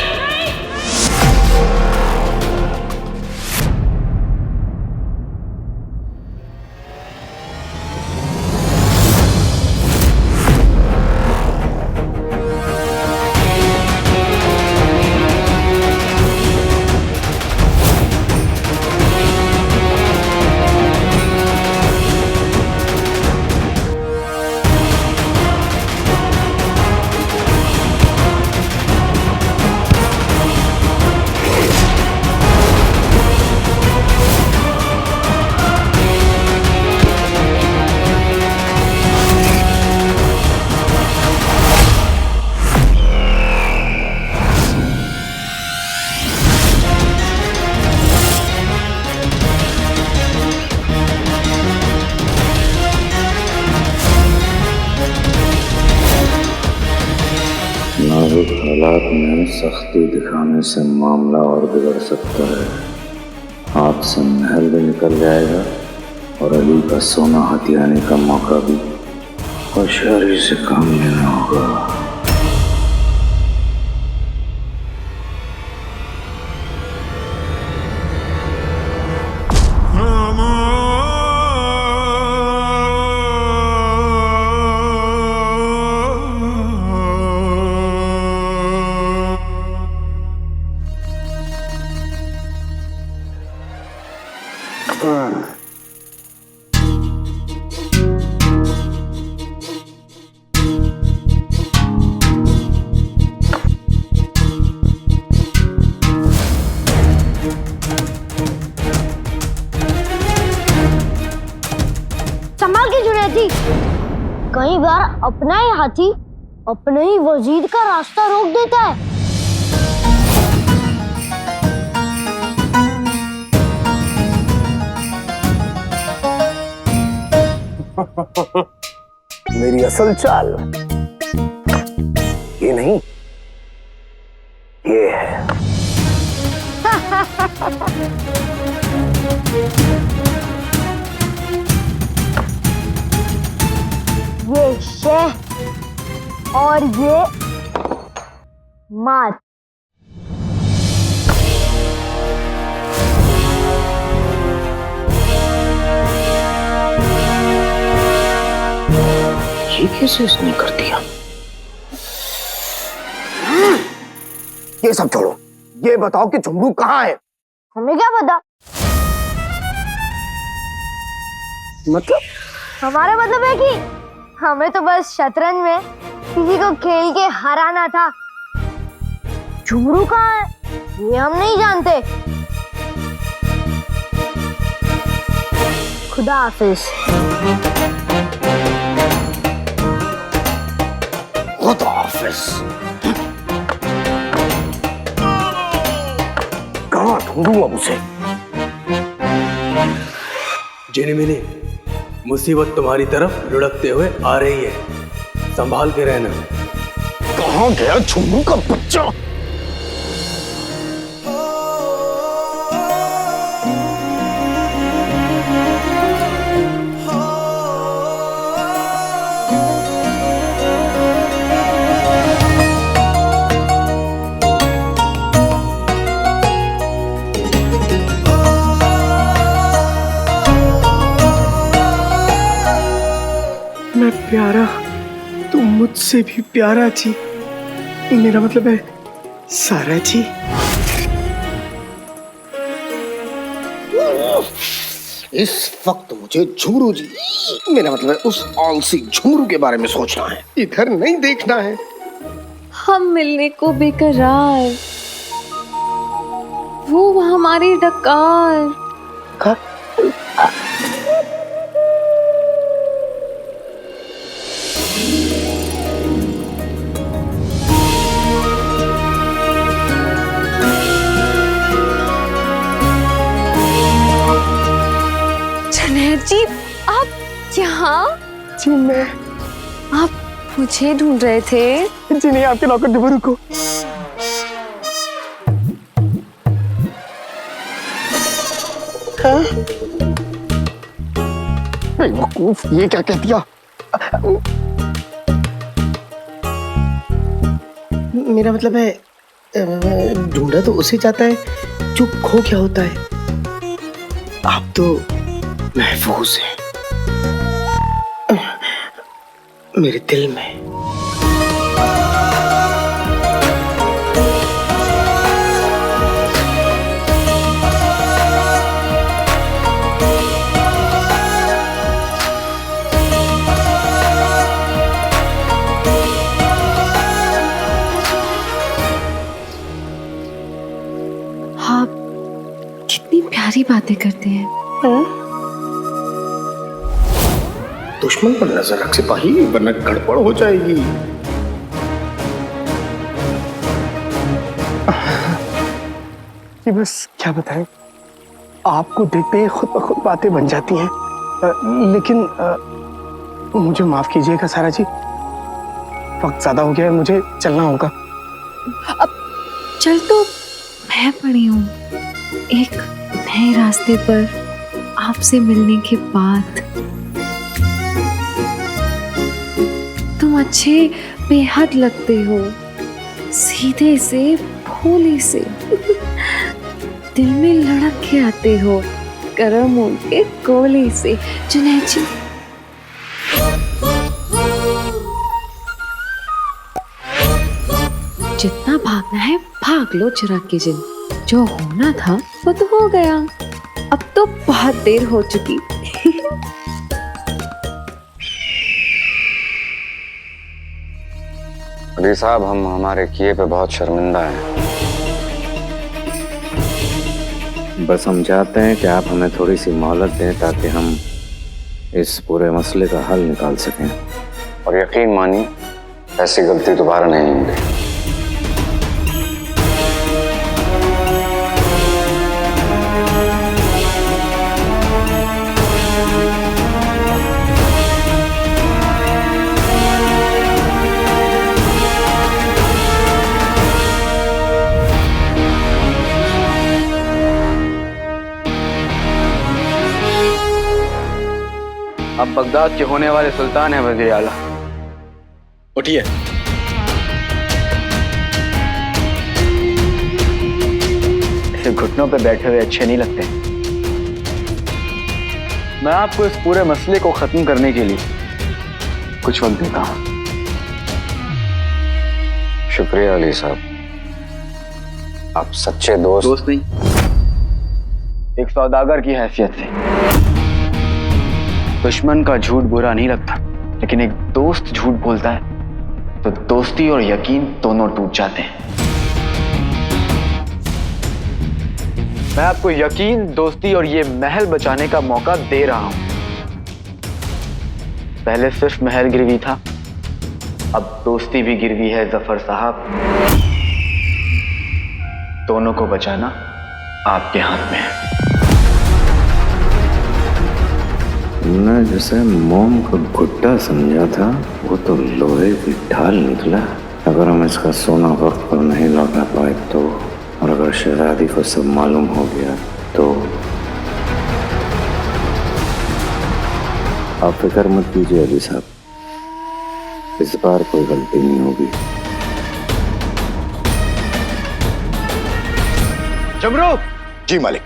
नाजुक हालात में सख्ती दिखाने से मामला और बिगड़ सकता है। हाथ से महल भी निकल जाएगा और अली का सोना हथियाने का मौका भी। होशियारी से काम लेना होगा। संभाल के जुनैदी, कई बार अपना ही हाथी अपने ही वजीर का रास्ता रोक देता है। मेरी असल चाल ये नहीं, ये है। ये शेह और ये मात। ये कैसे इसने कर दिया? ये सब छोड़ो, ये बताओ कि झुमरू कहाँ है? हमें क्या पता? मतलब? हमारा मतलब है कि हमें तो बस शतरंज में किसी को खेल के हराना था। झुमरू कहाँ है ये हम नहीं जानते। खुदा हाफिज। खुदा हाफिज। कहाँ ढूंढूं अब उसे? जिनी मिनी, मुसीबत तुम्हारी तरफ लुढ़कते हुए आ रही है, संभाल के रहना। कहाँ गया झुमरू का बच्चा? मैं प्यारा, तुम मुझसे भी प्यारा जी। मेरा मतलब है सारा जी। इस वक्त मुझे झुमरू जी, मेरा मतलब है उस आलसी झुमरू के बारे में सोचना है, इधर नहीं देखना है। हम मिलने को बेकरार, वो हमारी डकार। जी आप यहाँ? जी मैं। आप मुझे ढूंढ रहे थे? जी नहीं, आपके नौकर झुमरू को। बेवकूफ, ये क्या कह दिया? मेरा मतलब है ढूंढा तो उसे जाता है जो खो गया होता है। आप तो महफूज है मेरे दिल में। आप कितनी प्यारी बातें करते हैं। दुश्मन पर नजर रख सिपाही, वरना गड़बड़ हो जाएगी। ये बस क्या बताएं, आपको देखते ही खुद ब खुद बातें बन जाती हैं। लेकिन मुझे माफ कीजिएगा सारा जी, वक्त ज्यादा हो गया है, मुझे चलना होगा। अब चल तो मैं पड़ी हूँ एक नए रास्ते पर आपसे मिलने के बाद। तुम अच्छे बेहद लगते हो, सीधे से भोले से, दिल में लड़क के आते हो, करम उनके कोले से। जुनैद जी, जितना भागना है भाग लो चिराग की जिन, जो होना था वो तो हो गया, अब तो बहुत देर हो चुकी। अली साहब, हम हमारे किए पे बहुत शर्मिंदा हैं। बस हम चाहते हैं कि आप हमें थोड़ी सी मोहलत दें ताकि हम इस पूरे मसले का हल निकाल सकें, और यकीन मानिए ऐसी गलती दोबारा नहीं होगी। अब बगदाद के होने वाले सुल्तान है वज़ीर आला। उठिए। ऐसे घुटनों पे बैठे हुए अच्छे नहीं लगते। मैं आपको इस पूरे मसले को खत्म करने के लिए कुछ वक्त देता हूं। शुक्रिया अली साहब, आप सच्चे दोस्त? दोस्त नहीं, एक सौदागर की हैसियत से। दुश्मन का झूठ बुरा नहीं लगता, लेकिन एक दोस्त झूठ बोलता है तो दोस्ती और यकीन दोनों टूट जाते हैं। मैं आपको यकीन, दोस्ती और ये महल बचाने का मौका दे रहा हूं। पहले सिर्फ महल गिरवी था, अब दोस्ती भी गिरवी है जफर साहब। दोनों को बचाना आपके हाथ में है। मैं जिसे मोम का गुड्डा समझा था वो तो लोहे की ढाल निकला। अगर हम इसका सोना वक्त पर नहीं लौटा पाए तो, और अगर शहजादी को सब मालूम हो गया तो। आप फिक्र मत कीजिए अली साहब, इस बार कोई गलती नहीं होगी। जमरू। जी मालिक।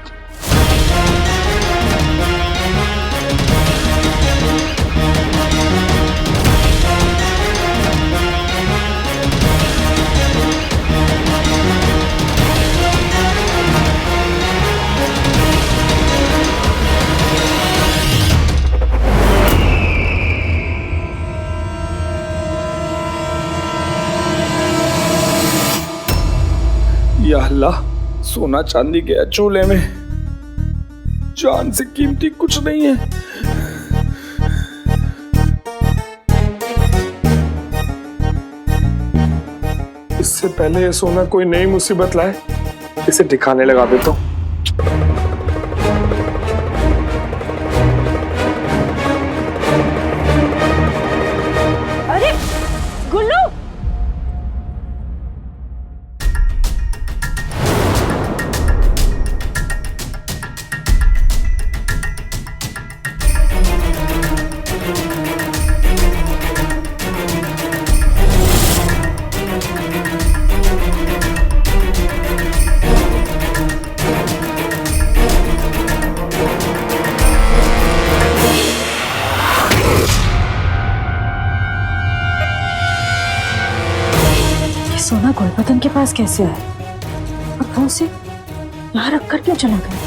या अल्लाह, सोना चांदी गया चूल्हे में, जान से कीमती कुछ नहीं है। इससे पहले ये सोना कोई नई मुसीबत लाए, इसे ठिकाने लगा देता हूं। अरे गुल्लू, सोना गुलबदन के पास कैसे आया और वो उसे यहाँ रख कर क्यों चला गया?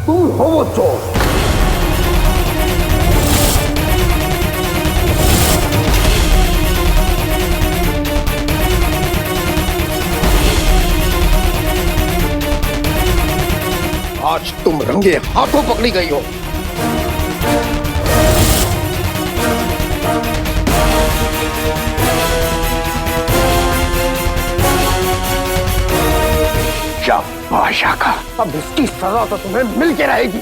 तुम हो वो चोर। आज तुम रंगे हाथों पकड़ी गई हो। शाबाश आका, अब इसकी सजा तो तुम्हें मिल के रहेगी।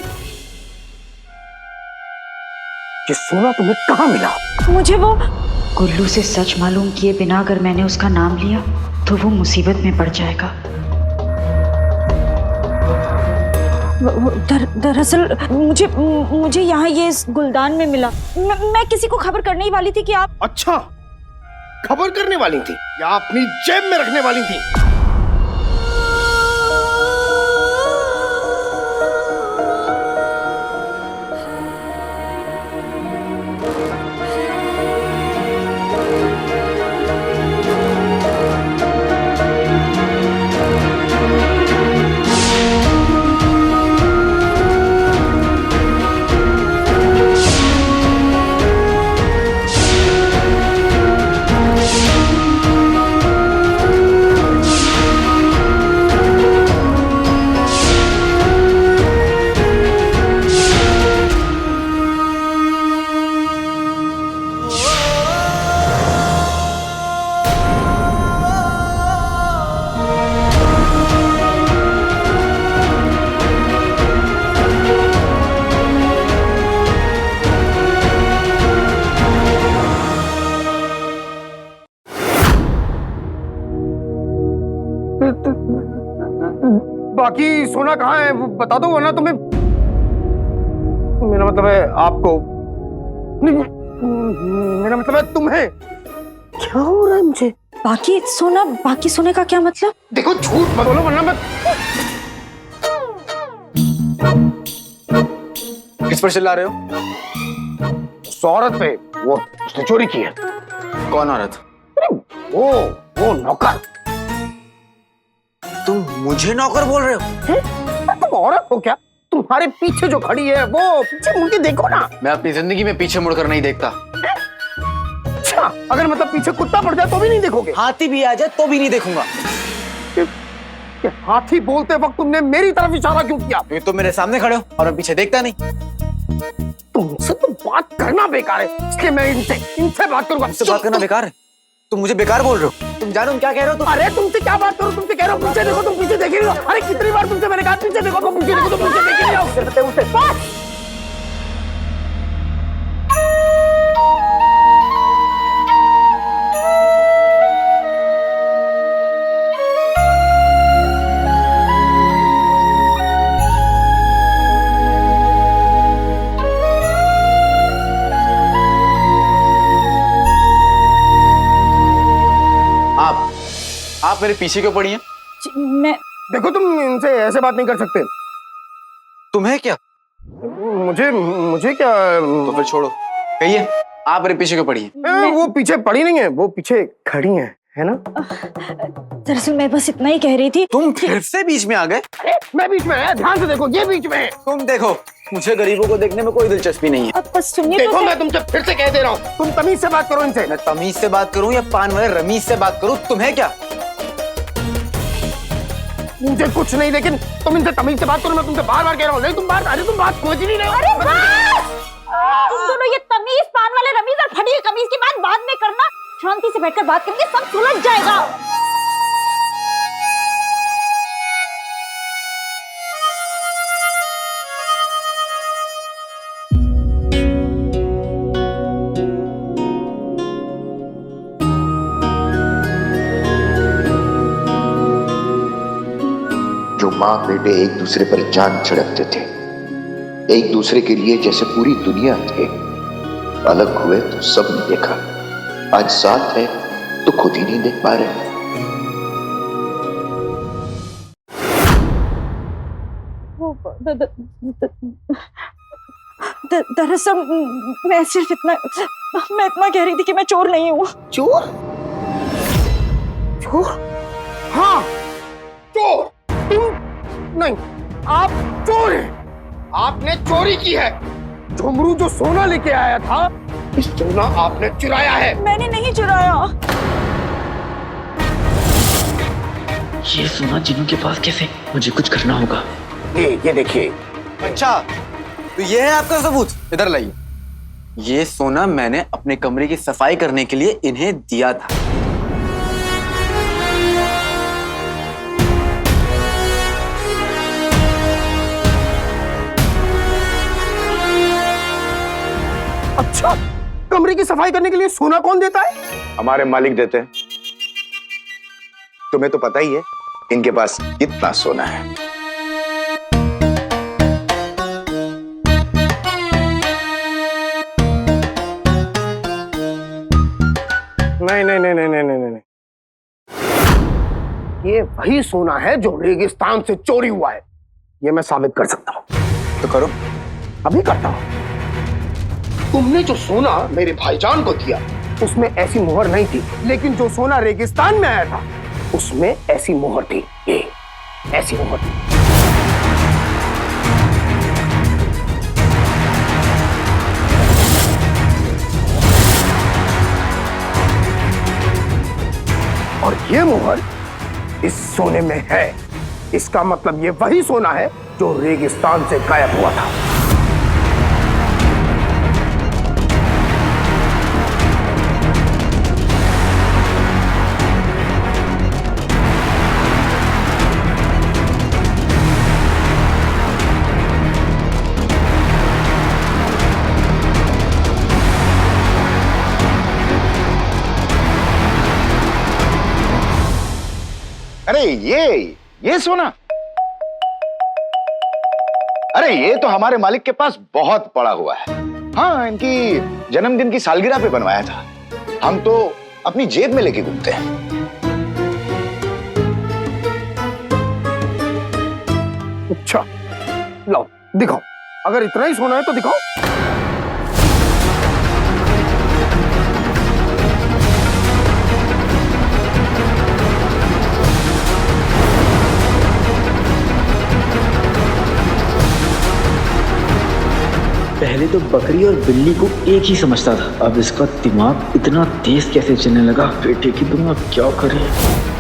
ये सोना तुम्हें कहां मिला? मुझे वो गुल्लू से सच मालूम किए बिना अगर मैंने उसका नाम लिया तो वो मुसीबत में पड़ जाएगा। दरअसल मुझे यहाँ ये इस गुलदान में मिला। मैं किसी को खबर करने ही वाली थी कि आप। अच्छा, खबर करने वाली थी या अपनी जेब में रखने वाली थी? बाकी सोना कहाँ है वो बता दो, वरना तुम्हें, मेरा मतलब है आपको नहीं, मेरा मतलब है तुम्हें। क्या हो रहा है मुझे? बाकी सोने का क्या मतलब? देखो झूठ मत बोलो वरना मैं। किस पर चिल्ला रहे हो? उस औरत पे, वो उसने चोरी की है। कौन औरत? वो नौकर। तुम मुझे नौकर बोल रहे हो? तुम औरत हो क्या? तुम्हारे पीछे जो खड़ी है वो पीछे मुड़ के देखो ना। मैं अपनी जिंदगी में पीछे मुड़कर नहीं देखता। अच्छा, अगर मतलब पीछे कुत्ता पड़ जाए तो भी नहीं देखोगे? हाथी भी आ जाए तो भी नहीं देखूंगा। कि हाथी बोलते वक्त तुमने मेरी तरफ इशारा क्यों किया? तो तुम मेरे सामने खड़े हो और मैं पीछे देखता नहीं। तुमसे तो बात करना बेकार है, इसलिए मैं इनसे बात करूंगा। मुझसे बात करना बेकार है? तुम मुझे बेकार बोल रहे हो? तुम जानो तुम क्या कह रहे हो? तुम अरे तुमसे क्या बात करो, तुमसे कह रहा हूँ पीछे देखो, तुम पीछे देख रही हो। अरे कितनी बार तुमसे मैंने कहा पीछे देखो, तुम पीछे देखो, तुम पीछे देख रही हो। उसे बस। आप मेरे पीछे क्यों पड़ी हैं? मैं देखो तुम इनसे ऐसे बात नहीं कर सकते। तुम्हें क्या? मुझे क्या? तो फिर छोड़ो, कहिए आप मेरे पीछे क्यों पड़ी हैं? वो पीछे पड़ी नहीं है, वो पीछे खड़ी है ना? दरअसल मैं बस इतना ही कह रही थी। तुम फिर से बीच में आ गए? मैं बीच में है, ध्यान से देखो, ये बीच में है। तुम देखो, मुझे गरीबों को देखने में कोई दिलचस्पी नहीं है। अब बस सुनिए। देखो मैं तुमसे फिर से कह दे रहा हूँ, तुम तमीज से बात करो इनसे। मैं तमीज से बात करूं या पान वाले रमीज से बात करूं, तुम्हें क्या? मुझे कुछ नहीं, लेकिन तुम इनसे तमीज से बात करो। मैं तुमसे बार बार कह रहा हूँ, नहीं तुम बात समझ ही नहीं रहे हो। अरे बस! तुम दोनों ये तमीज, पान वाले रमीज और फटी कमीज की बात बाद में करना। शांति से बैठकर बात करेंगे, सब सुलझ जाएगा। जो माँ बेटे एक दूसरे पर जान छिड़कते थे, एक दूसरे के लिए जैसे पूरी दुनिया थे, अलग हुए तो सब ने देखा। आज साथ है तो खुद ही नहीं देख पा रहे। दरअसल मैं इतना कह रही थी कि मैं चोर नहीं हूँ। चोर? हाँ चोर। तुम नहीं, आप चोर हैं। आपने चोरी की है। झुमरू जो सोना लेके आया था, इस सोना आपने चुराया है। मैंने नहीं चुराया। ये सोना जिनू के पास कैसे? मुझे कुछ करना होगा। ये देखिए। अच्छा, तो ये है आपका सबूत? इधर लाइए। ये सोना मैंने अपने कमरे की सफाई करने के लिए इन्हें दिया था। अच्छा, कमरे की सफाई करने के लिए सोना कौन देता है? हमारे मालिक देते हैं। तुम्हें तो पता ही है इनके पास कितना सोना है। नहीं। ये वही सोना है जो रेगिस्तान से चोरी हुआ है। ये मैं साबित कर सकता हूं। तो करो। अभी करता हूं। तुमने जो सोना मेरे भाईजान को दिया, उसमें ऐसी मोहर नहीं थी, लेकिन जो सोना रेगिस्तान में आया था, उसमें ऐसी मोहर थी। ये ऐसी मोहर थी। और ये मोहर इस सोने में है। इसका मतलब ये वही सोना है जो रेगिस्तान से गायब हुआ था। अरे ये सोना, अरे ये तो हमारे मालिक के पास बहुत पड़ा हुआ है। हाँ, इनकी जन्मदिन की सालगिरह पे बनवाया था। हम तो अपनी जेब में लेके घूमते हैं। अच्छा, लाओ दिखाओ, अगर इतना ही सोना है तो दिखाओ। पहले तो बकरी और बिल्ली को एक ही समझता था, अब इसका दिमाग इतना तेज कैसे चलने लगा। बेटे की दुनिया क्या करे।